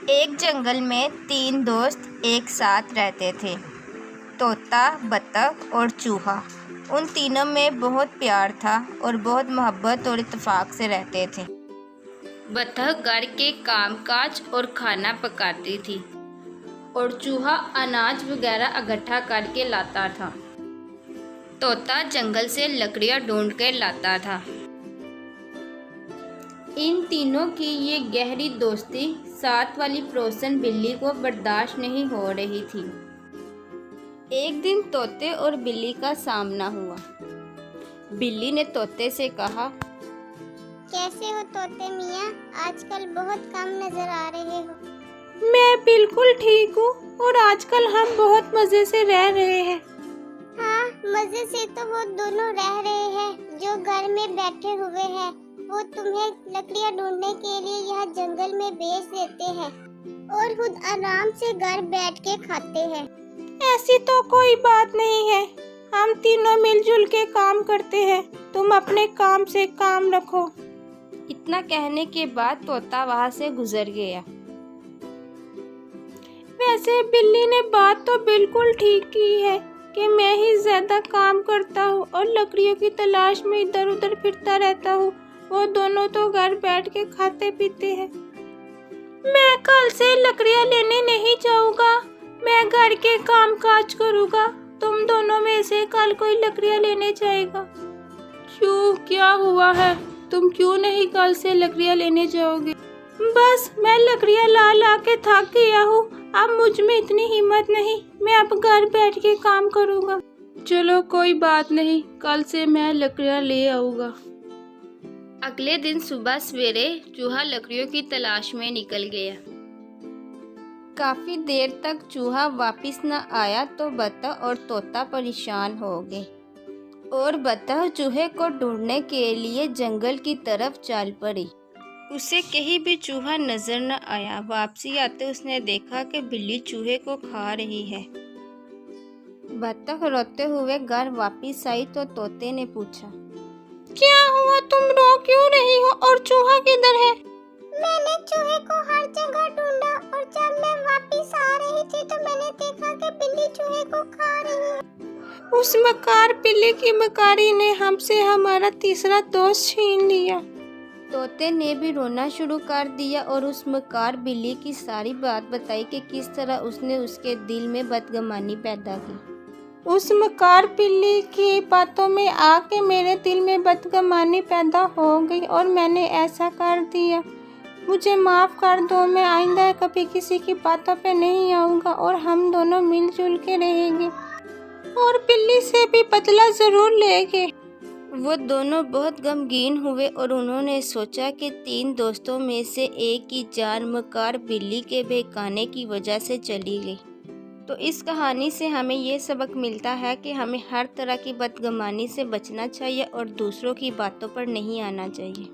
एक जंगल में तीन दोस्त एक साथ रहते थे। तोता, बतख और चूहा। उन तीनों में बहुत प्यार था और बहुत मोहब्बत और इत्तेफाक से रहते थे। बतख घर के कामकाज और खाना पकाती थी और चूहा अनाज वगैरह इकट्ठा करके लाता था। तोता जंगल से लकड़ियाँ ढूंढ कर लाता था। इन तीनों की ये गहरी दोस्ती साथ वाली पड़ोसन बिल्ली को बर्दाश्त नहीं हो रही थी। एक दिन तोते और बिल्ली का सामना हुआ। बिल्ली ने तोते से कहा, कैसे हो तोते मियाँ? आजकल बहुत कम नजर आ रहे हो। मैं बिल्कुल ठीक हूँ और आजकल हम बहुत मजे से रह रहे हैं। हाँ, मजे से तो वो दोनों रह रहे हैं जो घर में बैठे हुए हैं। वो तुम्हें लकड़ियाँ ढूंढने के लिए यहाँ जंगल में भेज देते हैं और खुद आराम से घर बैठ के खाते हैं। ऐसी तो कोई बात नहीं है, हम तीनों मिलजुल के काम करते हैं। तुम अपने काम से काम रखो। इतना कहने के बाद तोता वहाँ से गुजर गया। वैसे बिल्ली ने बात तो बिल्कुल ठीक की है कि मैं ही ज्यादा काम करता हूँ और लकड़ियों की तलाश में इधर उधर फिरता रहता हूँ। वो दोनों तो घर बैठ के खाते पीते हैं। मैं कल से लकड़ियाँ लेने नहीं जाऊँगा, मैं घर के काम काज करूँगा। तुम दोनों में से कल कोई लकड़ियाँ लेने जाएगा। क्यों, क्या हुआ है? तुम क्यों नहीं कल से लकड़ियाँ लेने जाओगे? बस मैं लकड़ियाँ ला ला के थक गया हूँ, अब मुझ में इतनी हिम्मत नहीं। मैं अब घर बैठ के काम करूँगा। चलो कोई बात नहीं, कल से मैं लकड़ियाँ ले आऊँगा। अगले दिन सुबह सवेरे चूहा लकड़ियों की तलाश में निकल गया। काफी देर तक चूहा वापस न आया तो बतख और तोता परेशान हो गए और बतख चूहे को ढूंढने के लिए जंगल की तरफ चल पड़ी। उसे कहीं भी चूहा नजर न आया। वापसी आते उसने देखा कि बिल्ली चूहे को खा रही है। बतख रोते हुए घर वापस आई तो तोते ने पूछा, क्या हुआ, तुम रो क्यों रही हो और चूहा किधर है? मैंने चूहे को हर जगह ढूंढा और जब मैं वापस आ रही थी तो मैंने देखा कि बिल्ली चूहे को खा रही है। उस मकार बिल्ली की मकारी ने हमसे हमारा तीसरा दोस्त छीन लिया। तोते ने भी रोना शुरू कर दिया और उस मकार बिल्ली की सारी बात बताई कि किस तरह उसने उसके दिल में बदगुमानी पैदा की। उस मकार बिल्ली की बातों में आके मेरे दिल में बदगुमानी पैदा हो गई और मैंने ऐसा कर दिया। मुझे माफ़ कर दो, मैं आइंदा कभी किसी की बातों पे नहीं आऊँगा और हम दोनों मिलजुल के रहेंगे और बिल्ली से भी बदला ज़रूर लेंगे। वो दोनों बहुत गमगीन हुए और उन्होंने सोचा कि तीन दोस्तों में से एक की जान मकार बिल्ली के बहकाने की वजह से चली गई। तो इस कहानी से हमें ये सबक मिलता है कि हमें हर तरह की बदगुमानी से बचना चाहिए और दूसरों की बातों पर नहीं आना चाहिए।